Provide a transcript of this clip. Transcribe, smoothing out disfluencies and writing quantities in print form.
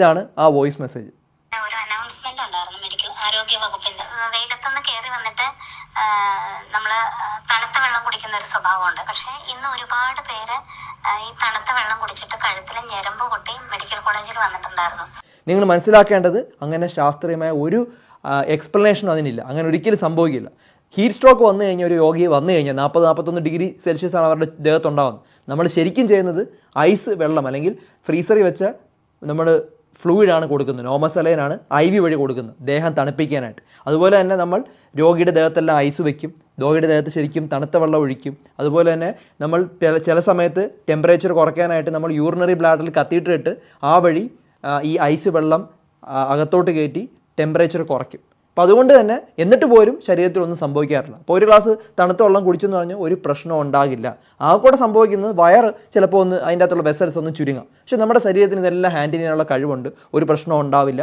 ഇതാണ് ആ voice message. ഒരു അനൗൺസ്മെന്റ് ഉണ്ടായിരുന്നു മെഡിക്കൽ ആരോഗ്യ വകുപ്പിന്റെ. വെയിലത്തുനിന്ന് കയറി വന്നിട്ട് നമ്മള് തണുത്ത വെള്ളം കുടിക്കുന്ന ഒരു സ്വഭാവമുണ്ട്. പക്ഷെ ഇന്ന് ഒരുപാട് പേര് ഈ തണുത്ത വെള്ളം കുടിച്ചിട്ട് കഴുത്തിലെ ഞരമ്പ് പൊട്ടി മെഡിക്കൽ കോളേജിൽ വന്നിട്ടുണ്ടായിരുന്നു. നിങ്ങൾ മനസ്സിലാക്കേണ്ടത് അങ്ങനെ ശാസ്ത്രീയമായ ഒരു എക്സ്പ്ലനേഷനും അതിനില്ല. അങ്ങനെ ഒരിക്കലും സംഭവിക്കില്ല. ഹീറ്റ് സ്ട്രോക്ക് വന്നു കഴിഞ്ഞാൽ ഒരു രോഗി വന്നു കഴിഞ്ഞാൽ 40-41 ഡിഗ്രി സെൽഷ്യസ് ആണ് അവരുടെ ദേഹത്തുണ്ടാകുന്നത്. നമ്മൾ ശരിക്കും ചെയ്യുന്നത് ഐസ് വെള്ളം അല്ലെങ്കിൽ ഫ്രീസറിൽ വെച്ച നമ്മൾ ഫ്ലൂയിഡാണ് കൊടുക്കുന്നത്. നോമസലൈനാണ് IV വഴി കൊടുക്കുന്നത് ദേഹം തണുപ്പിക്കാനായിട്ട്. അതുപോലെ തന്നെ നമ്മൾ രോഗിയുടെ ദേഹത്തെല്ലാം ഐസ് വയ്ക്കും, രോഗിയുടെ ദേഹത്ത് ശരിക്കും തണുത്ത വെള്ളം ഒഴിക്കും. അതുപോലെ തന്നെ നമ്മൾ ചില സമയത്ത് ടെമ്പറേച്ചർ കുറയ്ക്കാനായിട്ട് നമ്മൾ യൂറിനറി ബ്ലാഡറിൽ കത്തീറ്റർ ഇട്ട് ആ വഴി ഈ ഐസ് വെള്ളം അകത്തോട്ട് കയറ്റി ടെമ്പറേച്ചർ കുറയ്ക്കും. അപ്പോൾ അതുകൊണ്ട് തന്നെ എന്നിട്ട് പോലും ശരീരത്തിലൊന്നും സംഭവിക്കാറില്ല. അപ്പോൾ ഒരു ഗ്ലാസ് തണുത്ത വെള്ളം കുടിച്ചെന്ന് പറഞ്ഞാൽ ഒരു പ്രശ്നം ഉണ്ടാകില്ല. ആ കൂടെ സംഭവിക്കുന്നത് വയറ് ചിലപ്പോൾ ഒന്ന് അതിൻ്റെ അകത്തുള്ള വെസൽസ് ഒന്ന് ചുരുങ്ങാം. പക്ഷെ നമ്മുടെ ശരീരത്തിന് ഇതെല്ലാം ഹാൻഡിൽ ചെയ്യാനുള്ള കഴിവുണ്ട്, ഒരു പ്രശ്നം ഉണ്ടാവില്ല.